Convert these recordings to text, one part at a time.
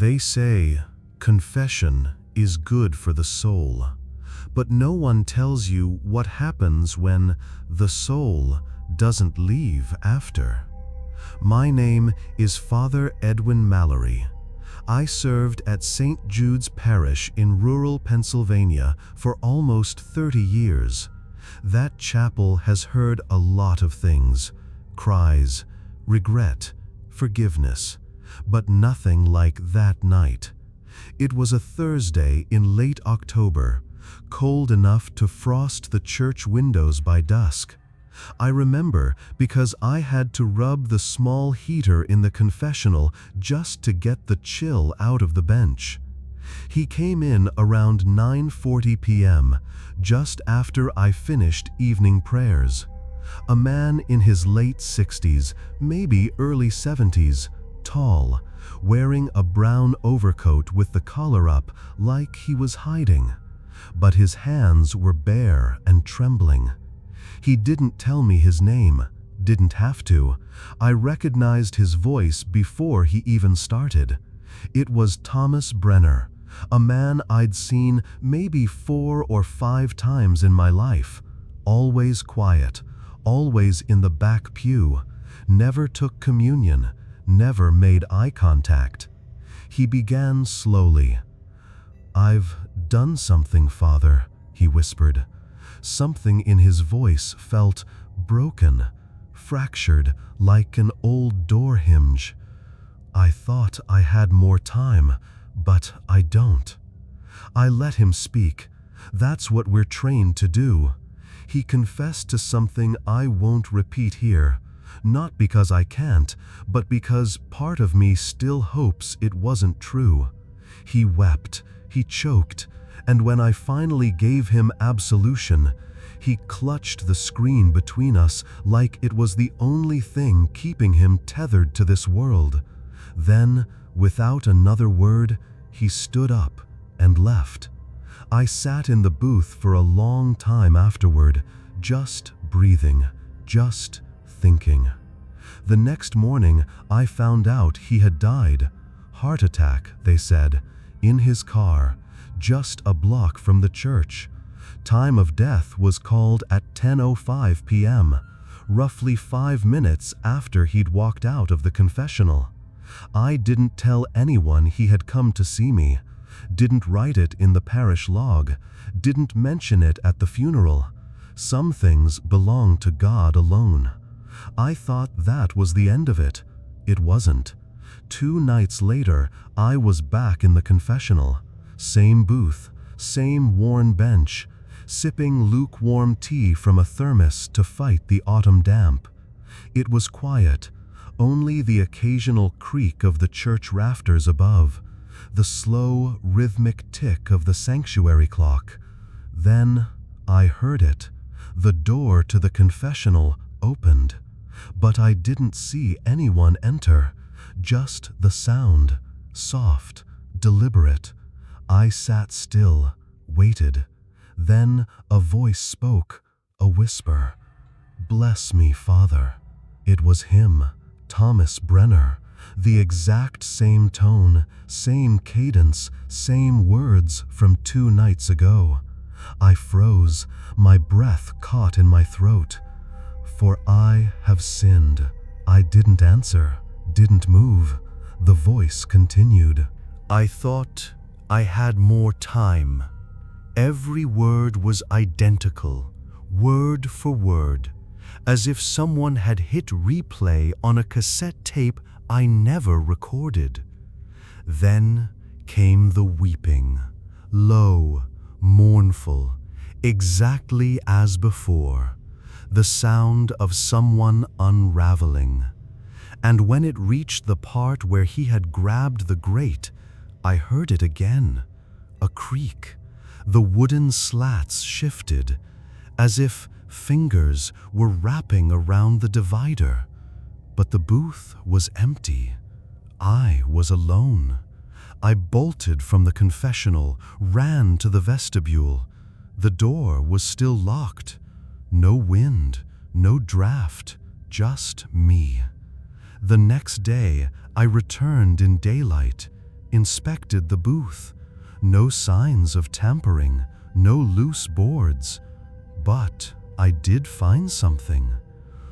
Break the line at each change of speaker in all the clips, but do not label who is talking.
They say confession is good for the soul, but no one tells you what happens when the soul doesn't leave after. My name is Father Edwin Mallory. I served at St. Jude's Parish in rural Pennsylvania for almost 30 years. That chapel has heard a lot of things: cries, regret, forgiveness, but nothing like that night. It was a Thursday in late October, cold enough to frost the church windows by dusk. I remember because I had to rub the small heater in the confessional just to get the chill out of the bench. He came in around 9:40 p.m., just after I finished evening prayers. A man in his late 60s, maybe early 70s, tall, wearing a brown overcoat with the collar up like he was hiding. But his hands were bare and trembling. He didn't tell me his name, didn't have to. I recognized his voice before he even started. It was Thomas Brenner, a man I'd seen maybe 4 or 5 times in my life. Always quiet, always in the back pew, never took communion, never made eye contact. He began slowly. "I've done something, Father," he whispered. Something in his voice felt broken, fractured like an old door hinge. I thought I had more time, but I don't. I let him speak. That's what we're trained to do. He confessed to something I won't repeat here, not because I can't, but because part of me still hopes it wasn't true. He wept, he choked, and when I finally gave him absolution, he clutched the screen between us like it was the only thing keeping him tethered to this world. Then, without another word, he stood up and left. I sat in the booth for a long time afterward, just breathing, just thinking. The next morning, I found out he had died. Heart attack, they said, in his car, just a block from the church. Time of death was called at 10:05 p.m., roughly 5 minutes after he'd walked out of the confessional. I didn't tell anyone he had come to see me, didn't write it in the parish log, didn't mention it at the funeral. Some things belong to God alone. I thought that was the end of it. It wasn't. 2 nights later, I was back in the confessional. Same booth, same worn bench, sipping lukewarm tea from a thermos to fight the autumn damp. It was quiet, only the occasional creak of the church rafters above, the slow, rhythmic tick of the sanctuary clock. Then I heard it. The door to the confessional opened, but I didn't see anyone enter, just the sound, soft, deliberate. I sat still, waited. Then a voice spoke, a whisper. "Bless me, Father." It was him, Thomas Brenner, the exact same tone, same cadence, same words from 2 nights ago. I froze, my breath caught in my throat. "For I have sinned." I didn't answer, didn't move. The voice continued. "I thought I had more time." Every word was identical, word for word, as if someone had hit replay on a cassette tape I never recorded. Then came the weeping, low, mournful, exactly as before, the sound of someone unraveling. And when it reached the part where he had grabbed the grate, I heard it again, a creak. The wooden slats shifted, as if fingers were wrapping around the divider. But the booth was empty. I was alone. I bolted from the confessional, ran to the vestibule. The door was still locked. No wind, no draft, just me. The next day, I returned in daylight. inspected the booth. No signs of tampering, no loose boards. But I did find something.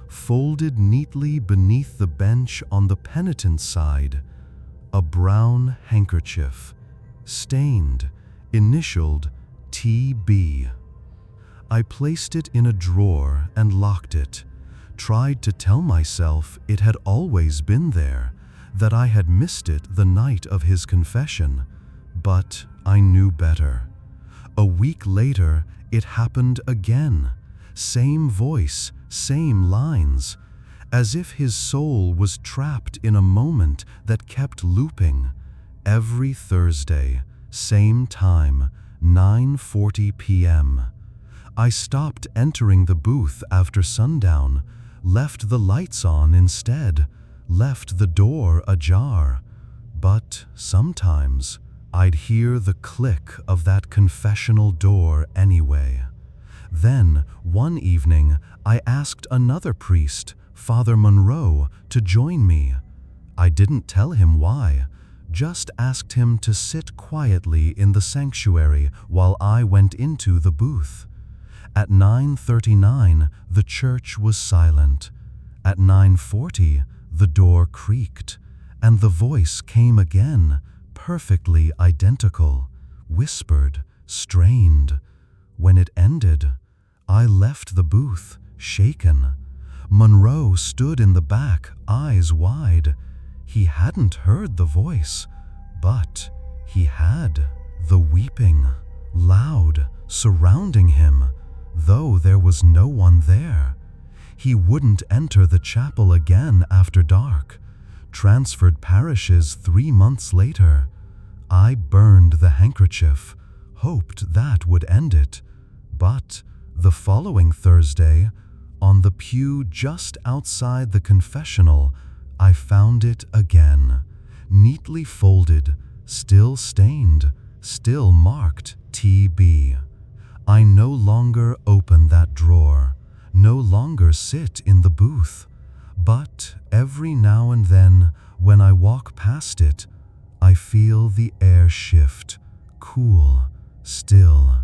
Folded neatly beneath the bench on the penitent's side, a brown handkerchief, stained, initialed TB. I placed it in a drawer and locked it, tried to tell myself it had always been there, that I had missed it the night of his confession, but I knew better. A week later, it happened again. Same voice, same lines, as if his soul was trapped in a moment that kept looping. Every Thursday, same time, 9:40 p.m. I stopped entering the booth after sundown, left the lights on instead, left the door ajar. But sometimes I'd hear the click of that confessional door anyway. Then, one evening, I asked another priest, Father Monroe, to join me. I didn't tell him why, just asked him to sit quietly in the sanctuary while I went into the booth. At 9:39, the church was silent. At 9:40, the door creaked, and the voice came again, perfectly identical, whispered, strained. When it ended, I left the booth, shaken. Monroe stood in the back, eyes wide. He hadn't heard the voice, but he had the weeping, loud, surrounding him, though there was no one there. He wouldn't enter the chapel again after dark. Transferred parishes 3 months later. I burned the handkerchief, hoped that would end it. But the following Thursday, on the pew just outside the confessional, I found it again, neatly folded, still stained, still marked TB. I no longer open that drawer, no longer sit in the booth, but every now and then, when I walk past it, I feel the air shift, cool, still,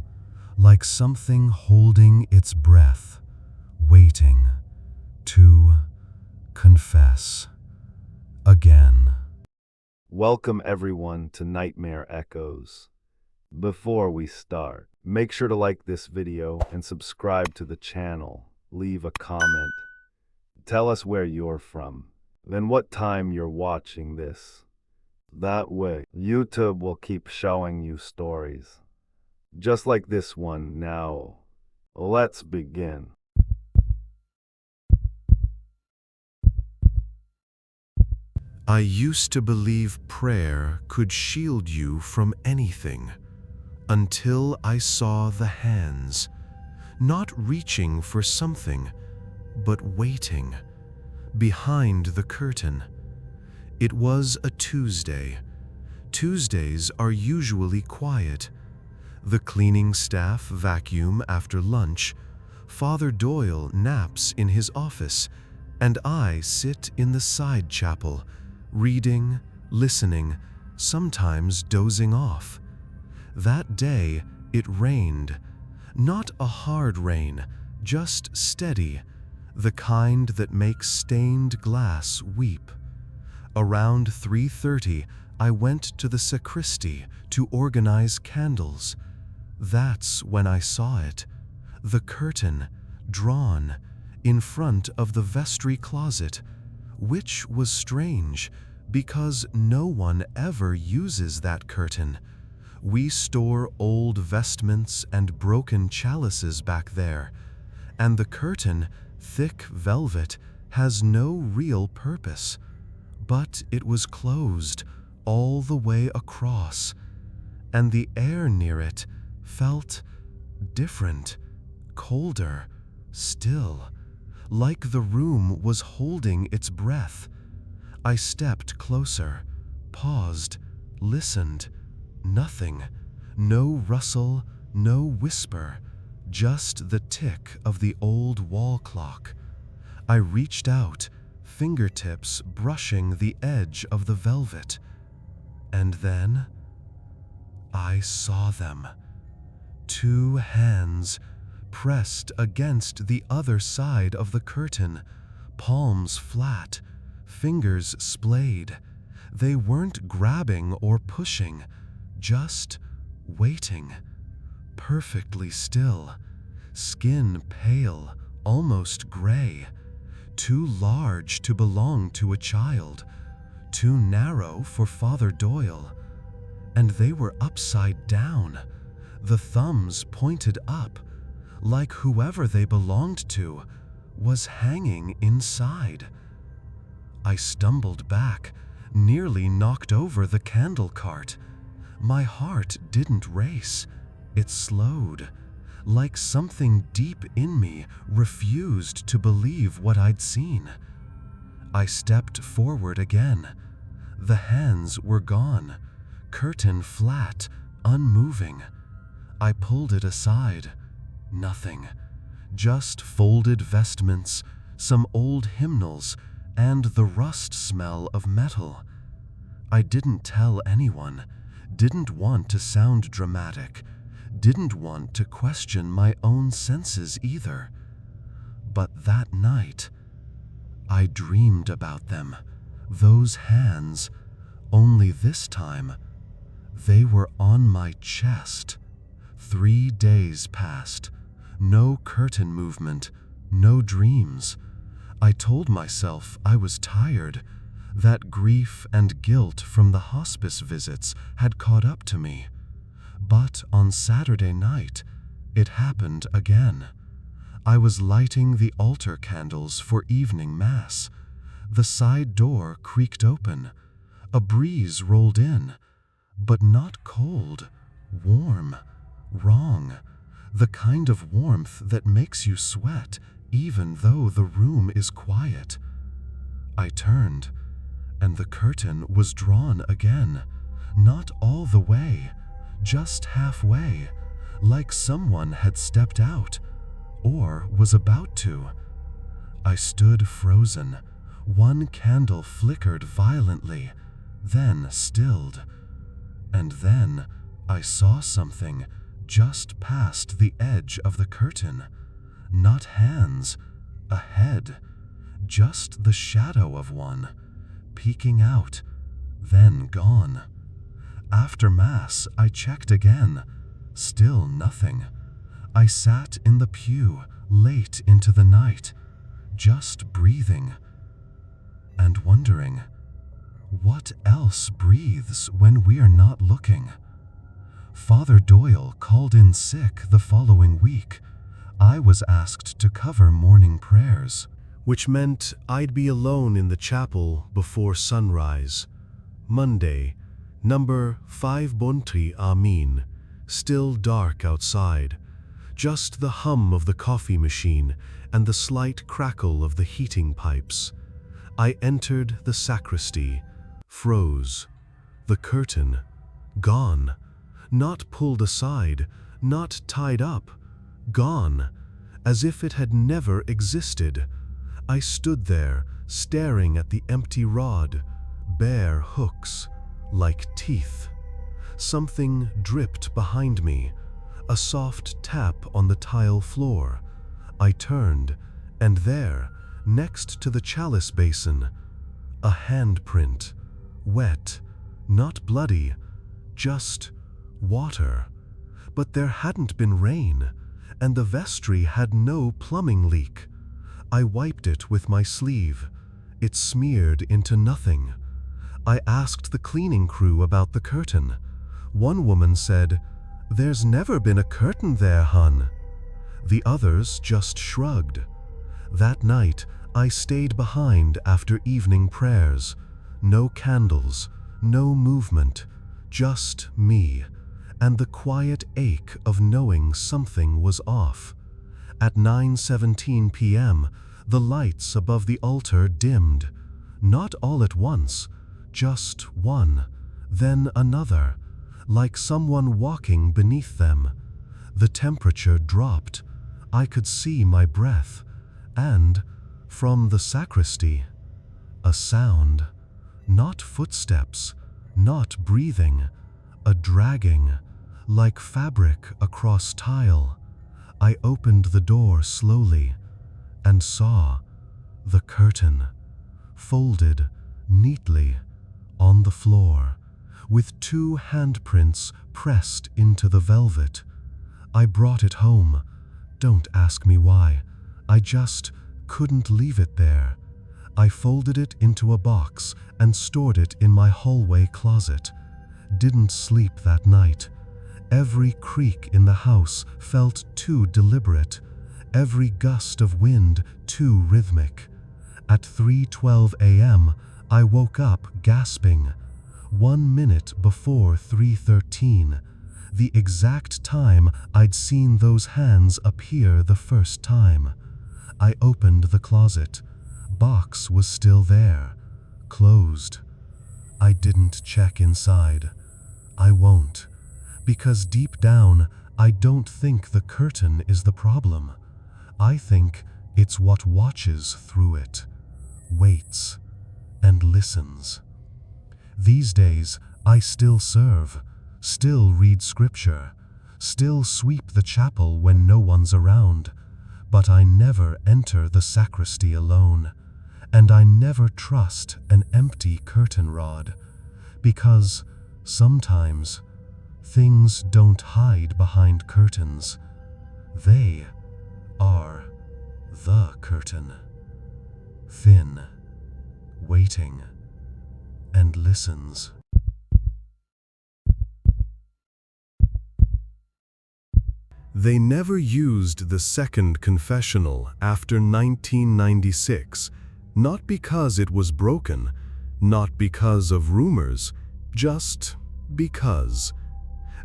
like something holding its breath, waiting to confess again.
Welcome everyone to Nightmare Echoes. Before we start, make sure to like this video and subscribe to the channel. Leave a comment. Tell us where you're from, then what time you're watching this. That way, YouTube will keep showing you stories just like this one. Now, let's begin.
I used to believe prayer could shield you from anything, until I saw the hands, not reaching for something, but waiting, behind the curtain. It was a Tuesday. Tuesdays are usually quiet. The cleaning staff vacuum after lunch, Father Doyle naps in his office, and I sit in the side chapel, reading, listening, sometimes dozing off. That day, it rained. Not a hard rain, just steady, the kind that makes stained glass weep. Around 3:30, I went to the sacristy to organize candles. That's when I saw it, the curtain, drawn, in front of the vestry closet, which was strange, because no one ever uses that curtain. We store old vestments and broken chalices back there, and the curtain, thick velvet, has no real purpose. But it was closed all the way across, and the air near it felt different, colder, still, like the room was holding its breath. I stepped closer, paused, listened. Nothing. No rustle, no whisper, just the tick of the old wall clock. I reached out, fingertips brushing the edge of the velvet. And then I saw them. Two hands pressed against the other side of the curtain, palms flat, fingers splayed. They weren't grabbing or pushing, just waiting, perfectly still, skin pale, almost gray, too large to belong to a child, too narrow for Father Doyle. And they were upside down, the thumbs pointed up, like whoever they belonged to was hanging inside. I stumbled back, nearly knocked over the candle cart. My heart didn't race, it slowed, like something deep in me refused to believe what I'd seen. I stepped forward again. The hands were gone, curtain flat, unmoving. I pulled it aside. Nothing. Just folded vestments, some old hymnals, and the rust smell of metal. I didn't tell anyone, didn't want to sound dramatic, didn't want to question my own senses either. But that night, I dreamed about them, those hands, only this time, they were on my chest. 3 days passed, no curtain movement, no dreams. I told myself I was tired, that grief and guilt from the hospice visits had caught up to me. But on Saturday night, it happened again. I was lighting the altar candles for evening mass. The side door creaked open. A breeze rolled in, but not cold, warm, wrong, the kind of warmth that makes you sweat even though the room is quiet. I turned, and the curtain was drawn again, not all the way, just halfway, like someone had stepped out, or was about to. I stood frozen. One candle flickered violently, then stilled. And then I saw something just past the edge of the curtain. Not hands, a head, just the shadow of one, peeking out, then gone. After Mass, I checked again. Still nothing. I sat in the pew late into the night, just breathing and wondering, what else breathes when we're not looking? Father Doyle called in sick the following week. I was asked to cover morning prayers, which meant I'd be alone in the chapel before sunrise. Monday, number 5 Bontri Amin, still dark outside. Just the hum of the coffee machine and the slight crackle of the heating pipes. I entered the sacristy, froze. The curtain, gone. Not pulled aside, not tied up, gone, as if it had never existed. I stood there, staring at the empty rod, bare hooks, like teeth. Something dripped behind me, a soft tap on the tile floor. I turned, and there, next to the chalice basin, a handprint, wet, not bloody, just water. But there hadn't been rain, and the vestry had no plumbing leak. I wiped it with my sleeve. It smeared into nothing. I asked the cleaning crew about the curtain. One woman said, "There's never been a curtain there, hun." The others just shrugged. That night, I stayed behind after evening prayers. No candles, no movement, just me, and the quiet ache of knowing something was off. At 9:17 p.m., the lights above the altar dimmed. Not all at once, just one, then another, like someone walking beneath them. The temperature dropped. I could see my breath, and, from the sacristy, a sound. Not footsteps, not breathing, a dragging, like fabric across tile. I opened the door slowly and saw the curtain, folded neatly on the floor, with 2 handprints pressed into the velvet. I brought it home. Don't ask me why. I just couldn't leave it there. I folded it into a box and stored it in my hallway closet. Didn't sleep that night. Every creak in the house felt too deliberate, every gust of wind too rhythmic. At 3:12 a.m., I woke up gasping. 1 minute before 3:13, the exact time I'd seen those hands appear the first time. I opened the closet. Box was still there, closed. I didn't check inside. I won't, because deep down, I don't think the curtain is the problem. I think it's what watches through it, waits, and listens. These days, I still serve, still read scripture, still sweep the chapel when no one's around, but I never enter the sacristy alone, and I never trust an empty curtain rod, because sometimes things don't hide behind curtains. They are the curtain, thin, waiting, and listens. They never used the second confessional after 1996, not because it was broken, not because of rumors, just because.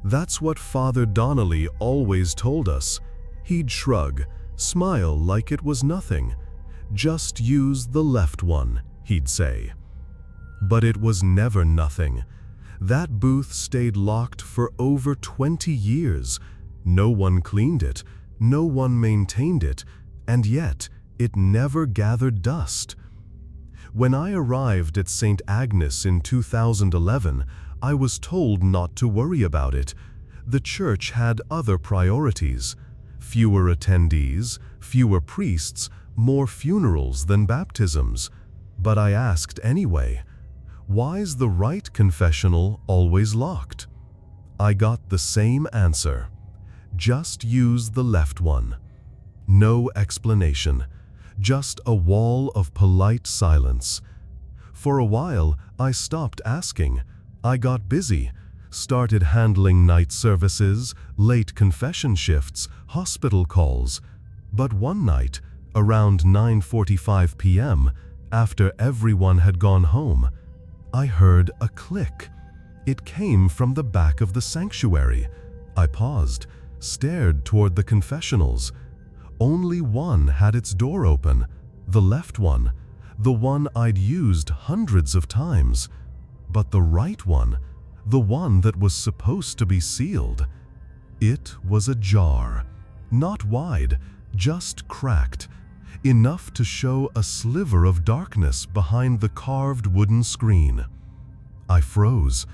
That's what Father Donnelly always told us. He'd shrug, smile like it was nothing. Just use the left one, he'd say. But it was never nothing. That booth stayed locked for over 20 years. No one cleaned it, no one maintained it, and yet it never gathered dust. When I arrived at St. Agnes in 2011, I was told not to worry about it. The church had other priorities. Fewer attendees, fewer priests, more funerals than baptisms. But I asked anyway, why's the right confessional always locked? I got the same answer. Just use the left one. No explanation, just a wall of polite silence. For a while, I stopped asking. I got busy, started handling night services, late confession shifts, hospital calls. But one night, around 9:45 p.m., after everyone had gone home, I heard a click. It came from the back of the sanctuary. I paused, stared toward the confessionals. Only one had its door open, the left one, the one I'd used hundreds of times. But the right one, the one that was supposed to be sealed, it was ajar. Not wide, just cracked, enough to show a sliver of darkness behind the carved wooden screen. I froze.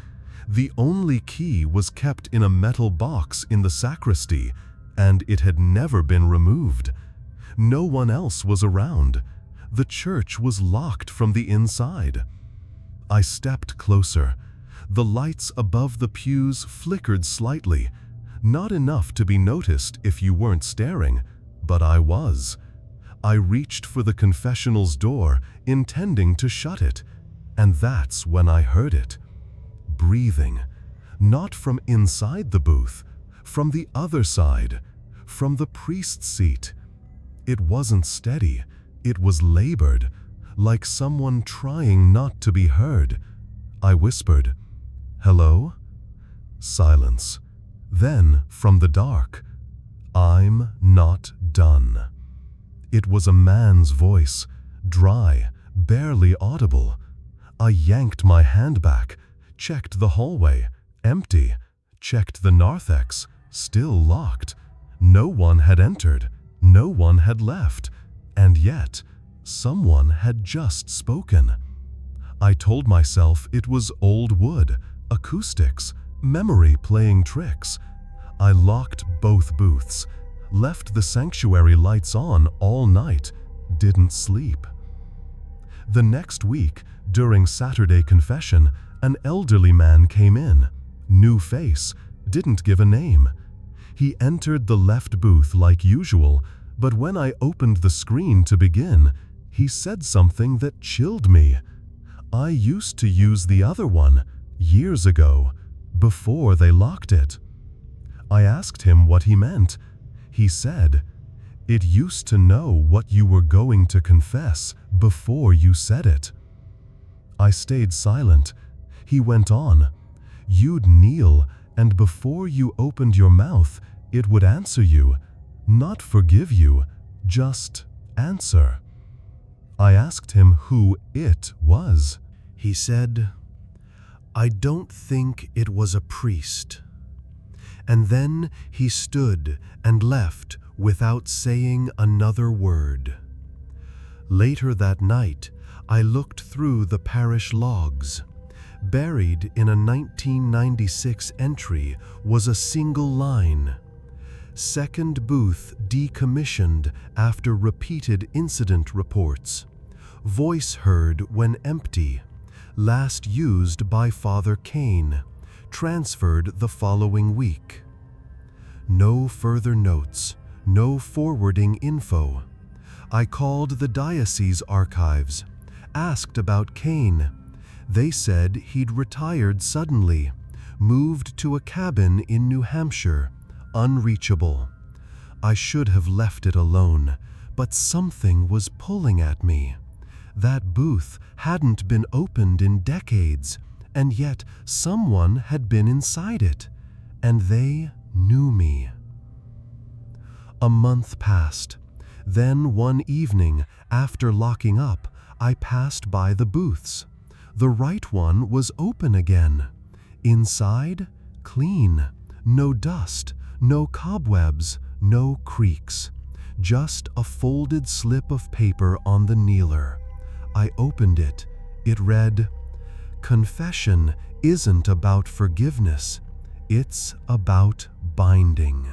The only key was kept in a metal box in the sacristy, and it had never been removed. No one else was around. The church was locked from the inside. I stepped closer. The lights above the pews flickered slightly, not enough to be noticed if you weren't staring, but I was. I reached for the confessional's door, intending to shut it, and that's when I heard it. Breathing, not from inside the booth, from the other side, from the priest's seat. It wasn't steady, it was labored, like someone trying not to be heard. I whispered, "Hello?" Silence. Then, from the dark, "I'm not done." It was a man's voice, dry, barely audible. I yanked my hand back, checked the hallway, empty, checked the narthex, still locked. No one had entered, no one had left, and yet someone had just spoken. I told myself it was old wood, acoustics, memory playing tricks. I locked both booths, left the sanctuary lights on all night, didn't sleep. The next week, during Saturday confession, an elderly man came in. New face, didn't give a name. He entered the left booth like usual, but when I opened the screen to begin, he said something that chilled me. I used to use the other one, years ago, before they locked it. I asked him what he meant. He said, "It used to know what you were going to confess before you said it." I stayed silent. He went on, "You'd kneel, and before you opened your mouth, it would answer you, not forgive you, just answer." I asked him who it was. He said, "I don't think it was a priest." And then he stood and left without saying another word. Later that night, I looked through the parish logs. Buried in a 1996 entry was a single line: "Second booth decommissioned after repeated incident reports. Voice heard when empty. Last used by Father Kane. Transferred the following week." No further notes, no forwarding info. I called the diocese archives, asked about Kane. They said he'd retired suddenly, moved to a cabin in New Hampshire, unreachable. I should have left it alone, but something was pulling at me. That booth hadn't been opened in decades, and yet someone had been inside it, and they knew me. A month passed. Then one evening, after locking up, I passed by the booths. The right one was open again. Inside, clean. No dust, no cobwebs, no creaks. Just a folded slip of paper on the kneeler. I opened it. It read, "Confession isn't about forgiveness. It's about binding."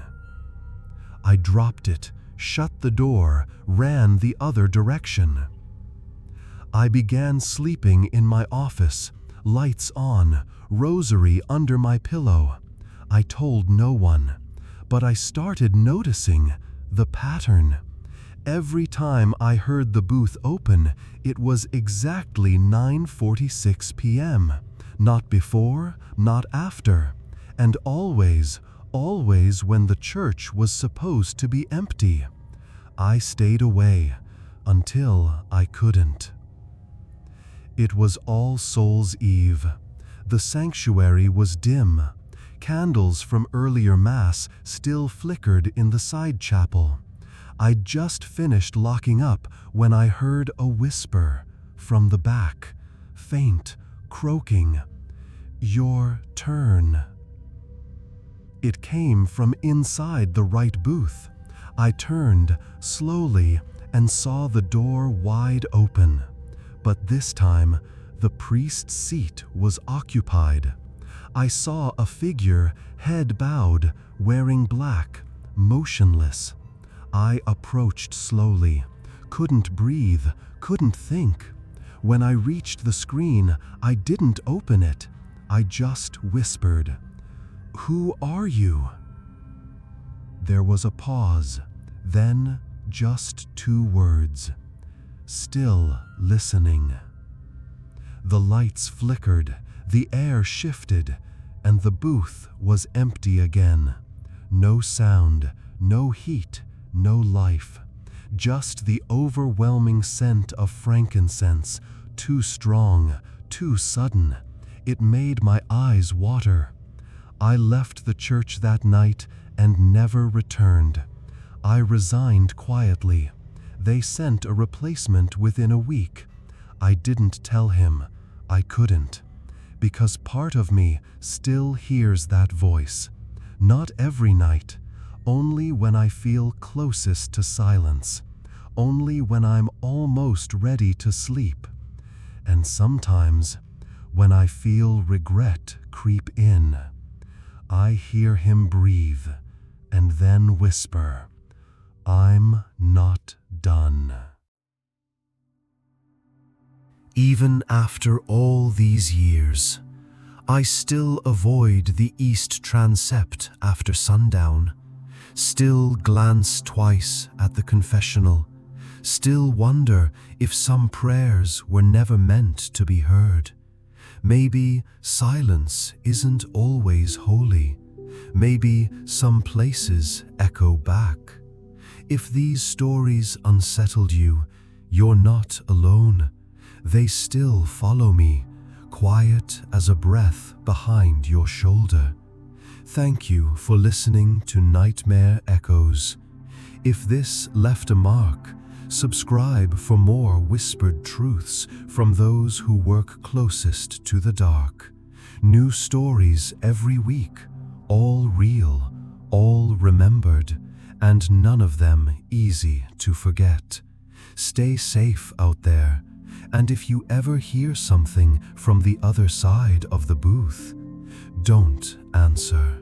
I dropped it, shut the door, ran the other direction. I began sleeping in my office, lights on, rosary under my pillow. I told no one, but I started noticing the pattern. Every time I heard the booth open, it was exactly 9:46 p.m. Not before, not after, and always when the church was supposed to be empty. I stayed away until I couldn't. It was All Souls' Eve. The sanctuary was dim. Candles from earlier Mass still flickered in the side chapel. I'd just finished locking up when I heard a whisper from the back, faint, croaking, "Your turn." It came from inside the right booth. I turned slowly and saw the door wide open. But this time, the priest's seat was occupied. I saw a figure, head bowed, wearing black, motionless. I approached slowly, couldn't breathe, couldn't think. When I reached the screen, I didn't open it. I just whispered, "Who are you?" There was a pause, then just 2 words, "Still listening." The lights flickered, the air shifted, and the booth was empty again. No sound, no heat, no life. Just the overwhelming scent of frankincense, too strong, too sudden. It made my eyes water. I left the church that night and never returned. I resigned quietly. They sent a replacement within a week. I didn't tell him. I couldn't. Because part of me still hears that voice. Not every night. Only when I feel closest to silence. Only when I'm almost ready to sleep. And sometimes, when I feel regret creep in, I hear him breathe and then whisper, "I'm not done." Even after all these years, I still avoid the east transept after sundown, still glance twice at the confessional, still wonder if some prayers were never meant to be heard. Maybe silence isn't always holy. Maybe some places echo back. If these stories unsettled you, you're not alone. They still follow me, quiet as a breath behind your shoulder. Thank you for listening to Nightmare Echoes. If this left a mark, subscribe for more whispered truths from those who work closest to the dark. New stories every week, all real, all remembered, and none of them easy to forget. Stay safe out there, and if you ever hear something from the other side of the booth, don't answer.